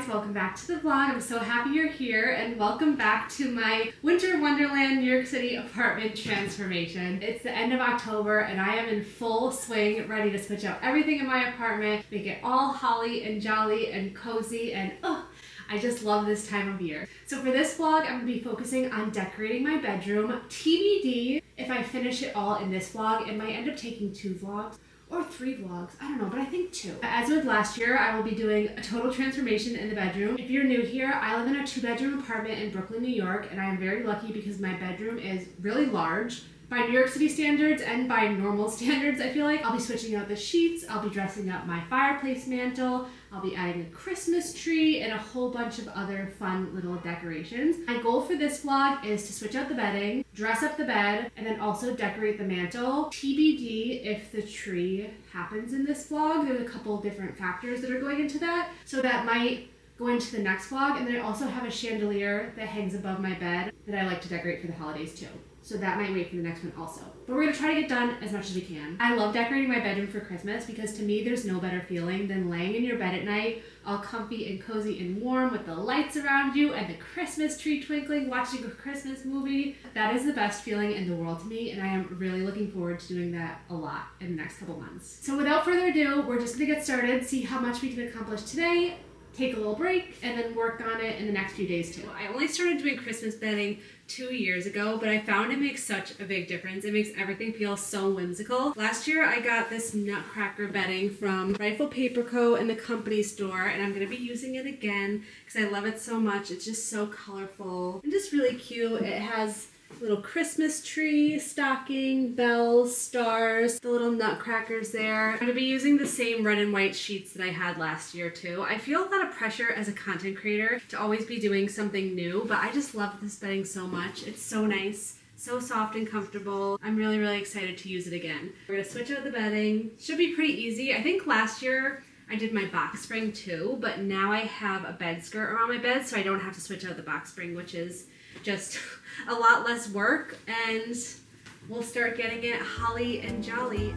guys, welcome back to the vlog. I'm so happy you're here and welcome back to my Winter Wonderland New York City apartment transformation. It's the end of October and I am in full swing, ready to switch out everything in my apartment, make it all holly and jolly and cozy, and I just love this time of year. So for this vlog, I'm gonna be focusing on decorating my bedroom. TBD, if I finish it all in this vlog, it might end up taking 2 vlogs. Or 3 vlogs, I don't know, but I think 2. As with last year, I will be doing a total transformation in the bedroom. If you're new here, I live in a 2-bedroom apartment in Brooklyn, New York, and I am very lucky because my bedroom is really large. By New York City standards and by normal standards, I feel like. I'll be switching out the sheets, I'll be dressing up my fireplace mantle, I'll be adding a Christmas tree and a whole bunch of other fun little decorations. My goal for this vlog is to switch out the bedding, dress up the bed, and then also decorate the mantle. TBD if the tree happens in this vlog. There's a couple different factors that are going into that, so that might go into the next vlog. And then I also have a chandelier that hangs above my bed that I like to decorate for the holidays too. So that might wait for the next one also. But we're gonna try to get done as much as we can. I love decorating my bedroom for Christmas because to me there's no better feeling than laying in your bed at night, all comfy and cozy and warm with the lights around you and the Christmas tree twinkling, watching a Christmas movie. That is the best feeling in the world to me, and I am really looking forward to doing that a lot in the next couple months. So without further ado, we're just gonna get started, see how much we can accomplish today, take a little break, and then work on it in the next few days too. I only started doing Christmas bedding 2 years ago, but I found it makes such a big difference. It makes everything feel so whimsical. Last year I got this nutcracker bedding from Rifle Paper Co. in the company store, and I'm gonna be using it again because I love it so much. It's just so colorful and just really cute. It has little Christmas tree, stocking, bells, stars, the little nutcrackers there. I'm gonna be using the same red and white sheets that I had last year too. I feel a lot of pressure as a content creator to always be doing something new, but I just love this bedding so much. It's so nice, so soft and comfortable. I'm really, really excited to use it again. We're gonna switch out the bedding. Should be pretty easy. I think last year I did my box spring too, but now I have a bed skirt around my bed so I don't have to switch out the box spring, which is just a lot less work, and we'll start getting it holly and jolly.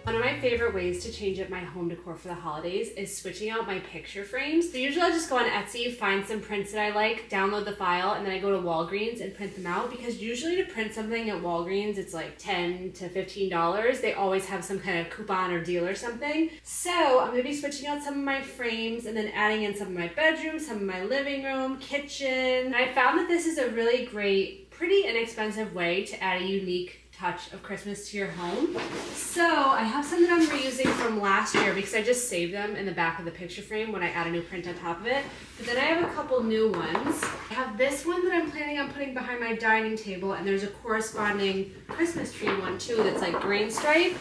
One of my favorite ways to change up my home decor for the holidays is switching out my picture frames. So usually I just go on Etsy, find some prints that I like, download the file, and then I go to Walgreens and print them out, because usually to print something at Walgreens it's like $10 to $15. They always have some kind of coupon or deal or something. So I'm gonna be switching out some of my frames and then adding in some of my bedroom, some of my living room, kitchen. And I found that this is a really great, pretty inexpensive way to add a unique touch of Christmas to your home. So I have some that I'm reusing from last year because I just saved them in the back of the picture frame when I add a new print on top of it. But then I have a couple new ones. I have this one that I'm planning on putting behind my dining table, and there's a corresponding Christmas tree one too that's like green stripe.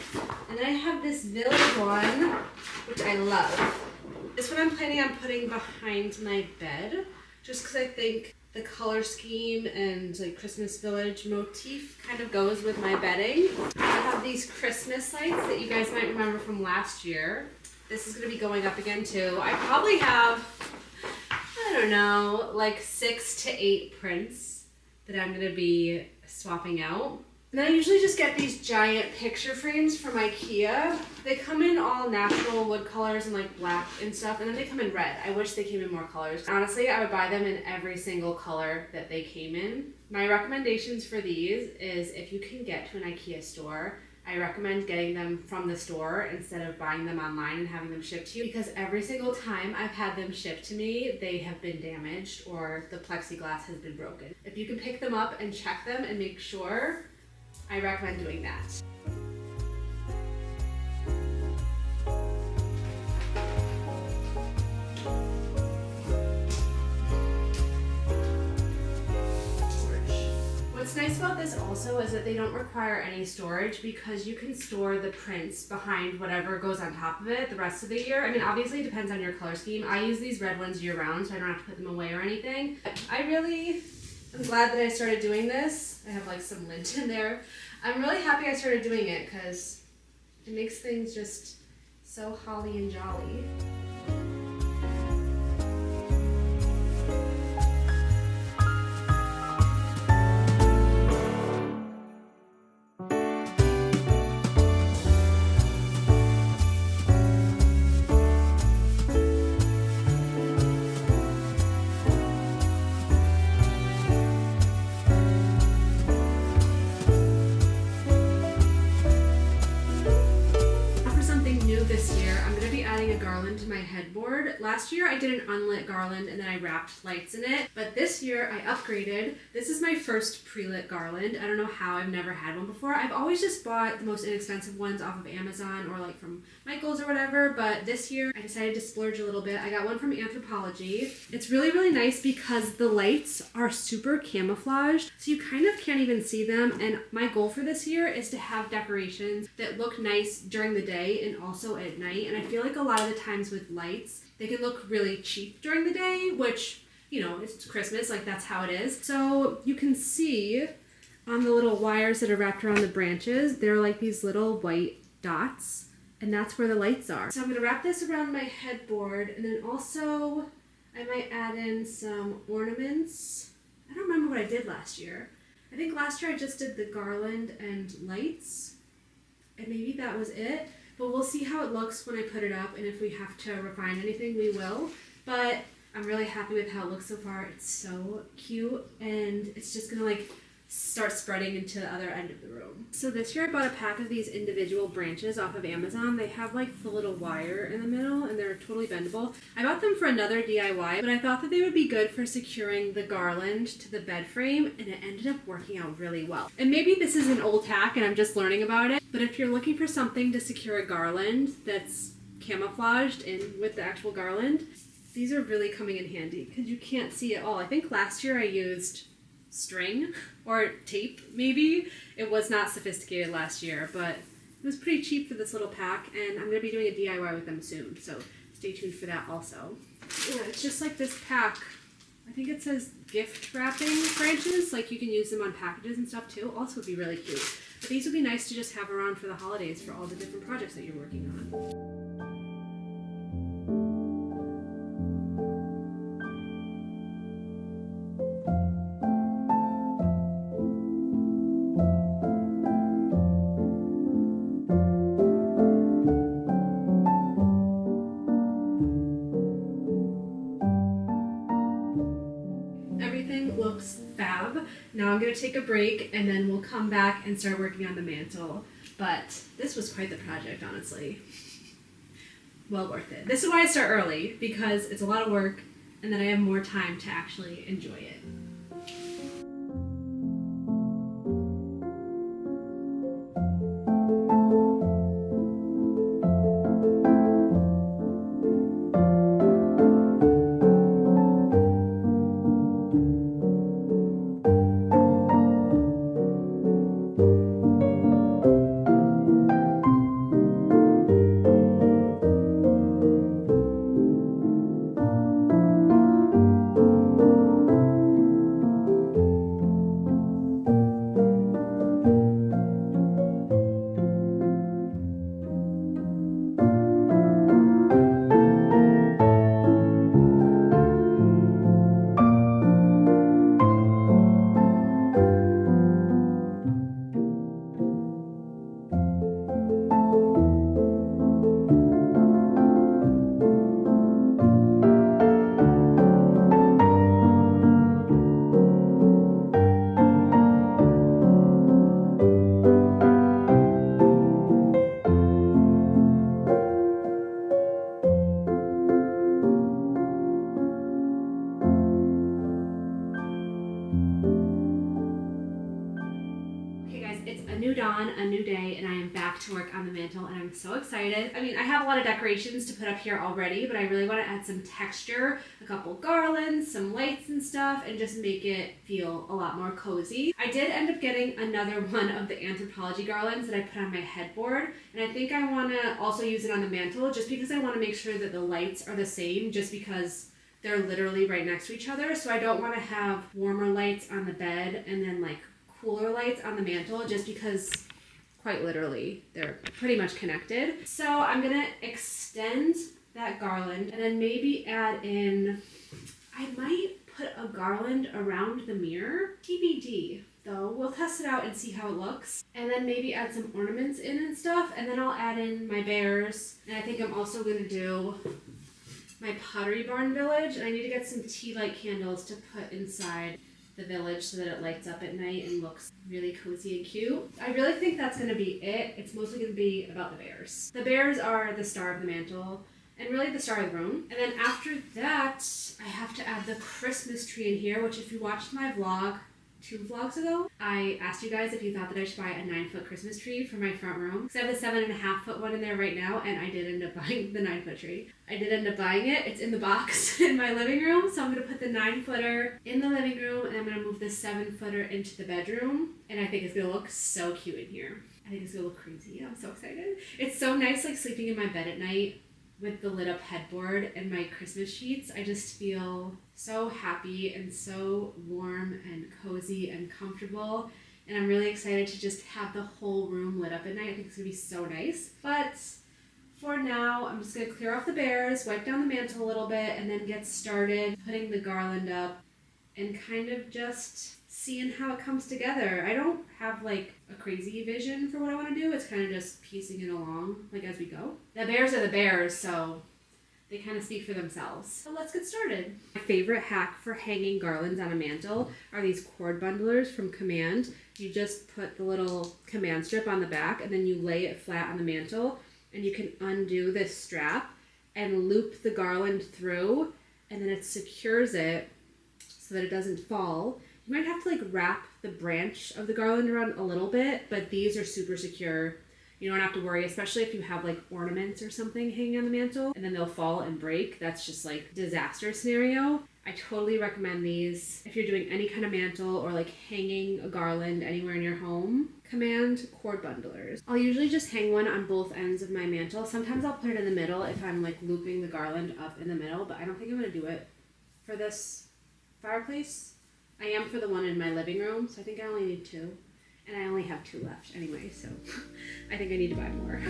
And then I have this village one, which I love. This one I'm planning on putting behind my bed just because I think the color scheme and like Christmas village motif kind of goes with my bedding. I have these Christmas lights that you guys might remember from last year. This is going to be going up again too. I probably have, I don't know, like 6 to 8 prints that I'm going to be swapping out. And then I usually just get these giant picture frames from IKEA. They come in all natural wood colors and like black and stuff, and then they come in red. I wish they came in more colors. Honestly, I would buy them in every single color that they came in. My recommendations for these is if you can get to an IKEA store, I recommend getting them from the store instead of buying them online and having them shipped to you, because every single time I've had them shipped to me, they have been damaged or the plexiglass has been broken. If you can pick them up and check them and make sure, I recommend doing that. nice about this also is that they don't require any storage because you can store the prints behind whatever goes on top of it the rest of the year. I mean, obviously it depends on your color scheme. I use these red ones year round, so I don't have to put them away or anything. I'm glad that I started doing this. I have like some lint in there. I'm really happy I started doing it because it makes things just so holly and jolly. This year, I'm going to be adding a garland to my headboard. Last year, I did an unlit garland and then I wrapped lights in it. But this year, I upgraded. This is my first pre-lit garland. I don't know how, I've never had one before. I've always just bought the most inexpensive ones off of Amazon or like from Michael's or whatever. But this year, I decided to splurge a little bit. I got one from Anthropology. It's really, really nice because the lights are super camouflaged, so you kind of can't even see them. And my goal for this year is to have decorations that look nice during the day and also at night. And I feel like a lot of the times with lights, they can look really cheap during the day, which, you know, it's Christmas, like that's how it is. So you can see on the little wires that are wrapped around the branches, they're like these little white dots, and that's where the lights are. So I'm gonna wrap this around my headboard, and then also I might add in some ornaments. I don't remember what I did last year. I think last year I just did the garland and lights, and maybe that was it. But we'll see how it looks when I put it up, and if we have to refine anything, we will. But I'm really happy with how it looks so far. It's so cute, and it's just gonna like start spreading into the other end of the room. So this year I bought a pack of these individual branches off of Amazon. They have like the little wire in the middle, and they're totally bendable. I bought them for another DIY, but I thought that they would be good for securing the garland to the bed frame, and it ended up working out really well. And maybe this is an old hack and I'm just learning about it, but if you're looking for something to secure a garland that's camouflaged in with the actual garland, these are really coming in handy because you can't see it all. I think last year I used string or tape maybe. It was not sophisticated last year, but it was pretty cheap for this little pack, and I'm going to be doing a DIY with them soon, so stay tuned for that also. Yeah, it's just like this pack. I think it says gift wrapping branches, like you can use them on packages and stuff too. Also would be really cute. But these would be nice to just have around for the holidays for all the different projects that you're working on. Looks fab. Now I'm going to take a break and then we'll come back and start working on the mantle. But this was quite the project, honestly. Well worth it. This is why I start early, because it's a lot of work and then I have more time to actually enjoy it. dawn, a new day, and I am back to work on the mantle, and I'm so excited. I mean, I have a lot of decorations to put up here already, but I really want to add some texture, a couple garlands, some lights and stuff, and just make it feel a lot more cozy. I did end up getting another one of the Anthropology garlands that I put on my headboard, and I think I want to also use it on the mantle just because I want to make sure that the lights are the same, just because they're literally right next to each other. So I don't want to have warmer lights on the bed and then like cooler lights on the mantle, just because quite literally they're pretty much connected. So I'm gonna extend that garland and then maybe add in, I might put a garland around the mirror. TBD though, we'll test it out and see how it looks. And then maybe add some ornaments in and stuff, and then I'll add in my bears. And I think I'm also gonna do my Pottery Barn village, and I need to get some tea light candles to put inside the village so that it lights up at night and looks really cozy and cute. I really think that's going to be it. It's mostly going to be about the bears. The bears are the star of the mantle and really the star of the room. And then after that, I have to add the Christmas tree in here, which if you watched my vlog 2 vlogs ago, I asked you guys if you thought that I should buy a 9-foot Christmas tree for my front room. Because I have a 7.5-foot one in there right now, and I did end up buying the 9-foot tree. I did end up buying it. It's in the box in my living room, so I'm going to put the 9-footer in the living room, and I'm going to move the 7-footer into the bedroom, and I think it's going to look so cute in here. I think it's going to look crazy. I'm so excited. It's so nice like sleeping in my bed at night with the lit up headboard and my Christmas sheets. I just feel so happy and so warm and cozy and comfortable. And I'm really excited to just have the whole room lit up at night. I think it's gonna be so nice. But for now, I'm just gonna clear off the bears, wipe down the mantle a little bit, and then get started putting the garland up and kind of just seeing how it comes together. I don't have like a crazy vision for what I want to do. It's kind of just piecing it along like as we go. The bears are the bears, so they kind of speak for themselves. So let's get started. My favorite hack for hanging garlands on a mantle are these cord bundlers from Command. You just put the little command strip on the back and then you lay it flat on the mantle, and you can undo this strap and loop the garland through, and then it secures it so that it doesn't fall. You might have to like wrap the branch of the garland around a little bit, but these are super secure. You don't have to worry, especially if you have like ornaments or something hanging on the mantle and then they'll fall and break. That's just like disaster scenario. I totally recommend these if you're doing any kind of mantle or like hanging a garland anywhere in your home. Command cord bundlers. I'll usually just hang one on both ends of my mantle. Sometimes I'll put it in the middle if I'm like looping the garland up in the middle, but I don't think I'm gonna do it for this fireplace. I am for the one in my living room, so I think I only need 2. And I only have 2 left anyway, so I think I need to buy more.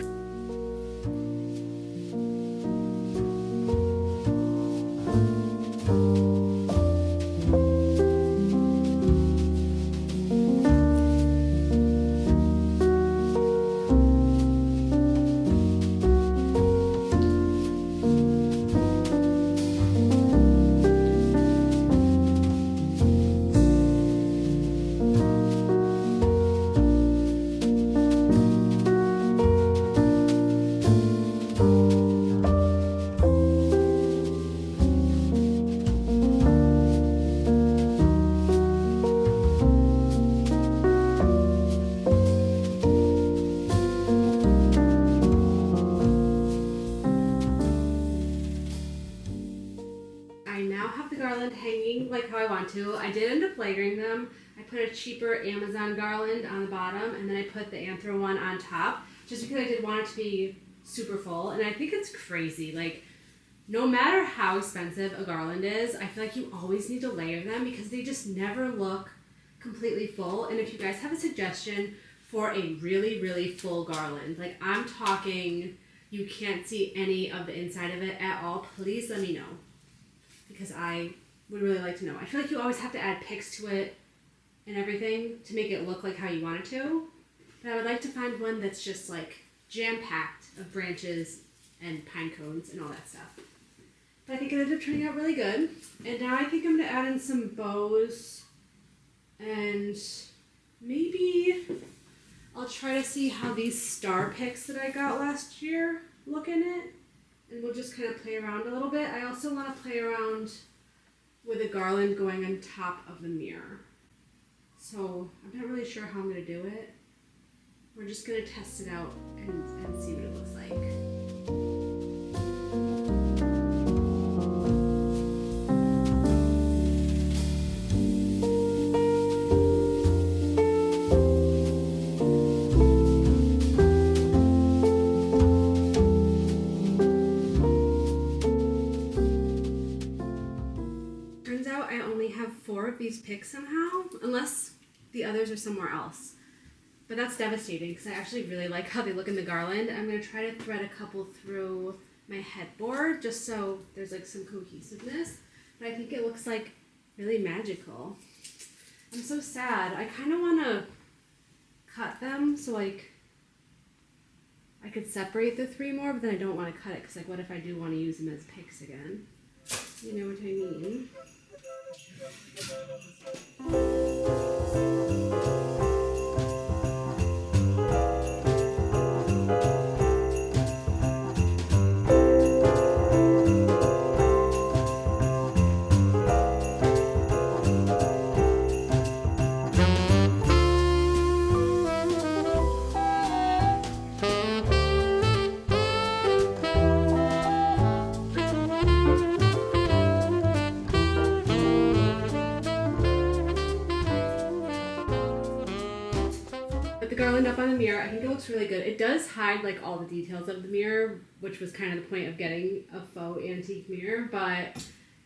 Hanging like how I want to. I did end up layering them. I put a cheaper Amazon garland on the bottom, and then I put the Anthro one on top, just because I did want it to be super full. And I think it's crazy, like no matter how expensive a garland is, I feel like you always need to layer them because they just never look completely full. And if you guys have a suggestion for a really, really full garland, like I'm talking you can't see any of the inside of it at all, please let me know, because I would really like to know. I feel like you always have to add pics to it and everything to make it look like how you want it to. But I would like to find one that's just like jam-packed of branches and pine cones and all that stuff. But I think it ended up turning out really good. And now I think I'm gonna add in some bows, and maybe I'll try to see how these star picks that I got last year look in it. And we'll just kind of play around a little bit. I also want to play around with a garland going on top of the mirror. So I'm not really sure how I'm going to do it. We're just gonna test it out and see what it looks like. Turns out I only have 4 of these picks somehow, unless the others are somewhere else. But that's devastating because I actually really like how they look in the garland. I'm going to try to thread a couple through my headboard just so there's like some cohesiveness. But I think it looks like really magical. I'm so sad. I kind of want to cut them so like I could separate the 3 more, but then I don't want to cut it because like what if I do want to use them as picks again? You know what I mean? Garland up on the mirror. I think it looks really good. It does hide like all the details of the mirror, which was kind of the point of getting a faux antique mirror, but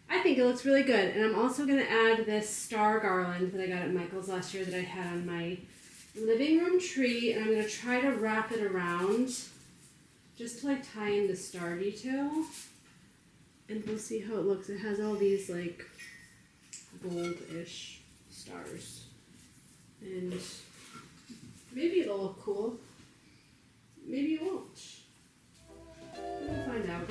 I think it looks really good. And I'm also going to add this star garland that I got at Michael's last year that I had on my living room tree, and I'm going to try to wrap it around just to like tie in the star detail, and we'll see how it looks. It has all these like gold-ish stars, and maybe it'll look cool. Maybe it won't. We'll find out.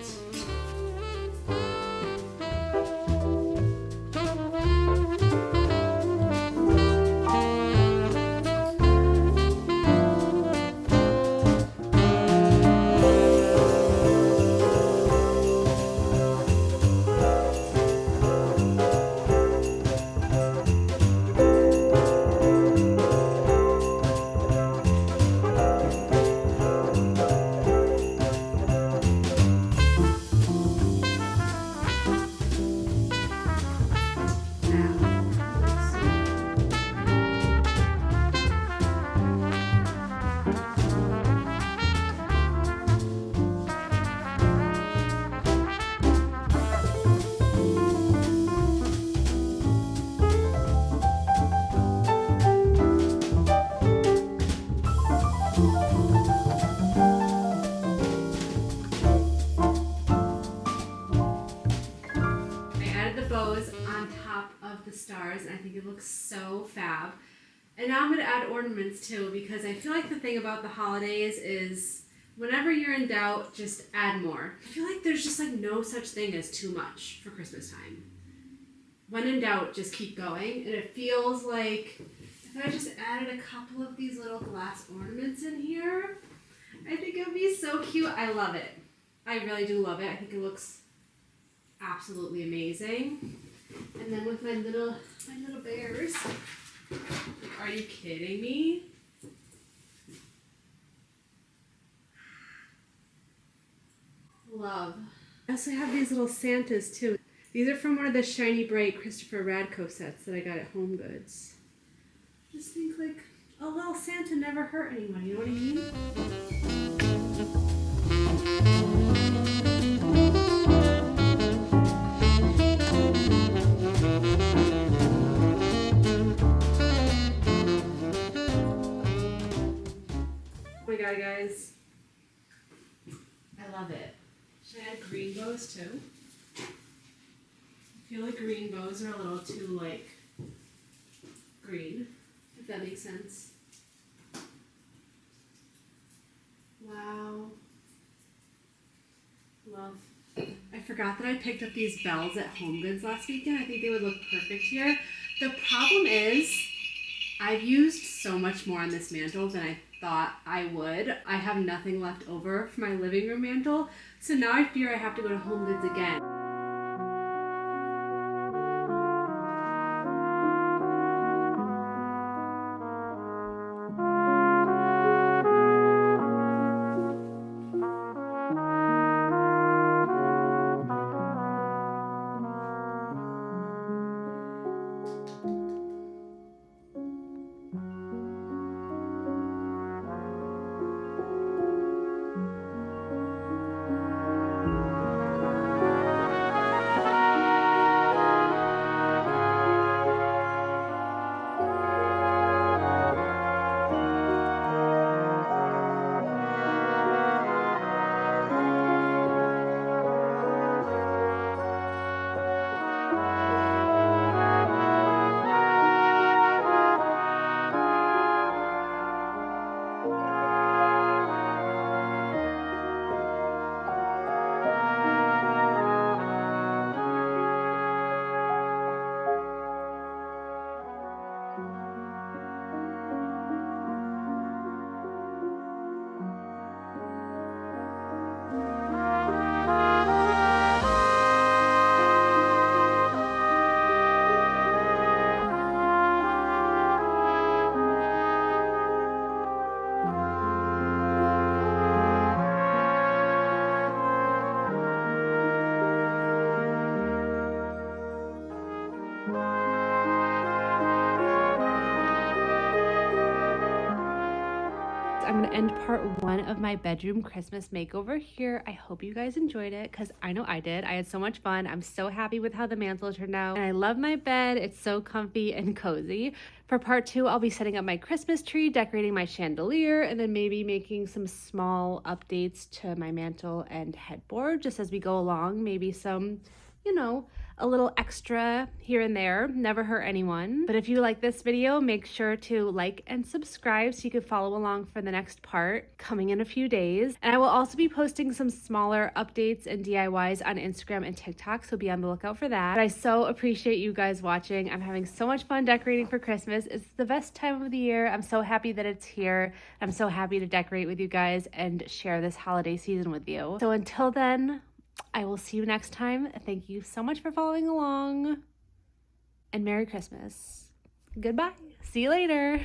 On top of the stars, and I think it looks so fab. And now I'm going to add ornaments too, because I feel like the thing about the holidays is whenever you're in doubt, just add more. I feel like there's just like no such thing as too much for Christmas time. When in doubt, just keep going. And it feels like if I just added a couple of these little glass ornaments in here, I think it would be so cute. I love it. I really do love it. I think it looks absolutely amazing. And then with my little bears. Are you kidding me? Love. I also have these little Santas too. These are from one of the Shiny Bright Christopher Radko sets that I got at Home Goods. Just think like a little Santa never hurt anyone, you know what I mean? Oh my god, guys. I love it. Should I add green bows too? I feel like green bows are a little too like green, if that makes sense. Wow. Love. I forgot that I picked up these bells at Home Goods last weekend. I think they would look perfect here. The problem is I've used so much more on this mantle than I thought I would. I have nothing left over for my living room mantle, so now I fear I have to go to Home Goods again. end part 1 of my bedroom Christmas makeover here. I hope you guys enjoyed it because I know I did. I had so much fun. I'm so happy with how the mantle turned out. And I love my bed. It's so comfy and cozy. For part 2, I'll be setting up my Christmas tree, decorating my chandelier, and then maybe making some small updates to my mantle and headboard just as we go along. Maybe some, you know, a little extra here and there, never hurt anyone. But if you like this video, make sure to like and subscribe so you can follow along for the next part coming in a few days. And I will also be posting some smaller updates and DIYs on Instagram and TikTok, so be on the lookout for that. But I so appreciate you guys watching. I'm having so much fun decorating for Christmas. It's the best time of the year. I'm so happy that it's here. I'm so happy to decorate with you guys and share this holiday season with you. So until then, I will see you next time. Thank you so much for following along, and Merry Christmas. Goodbye. See you later.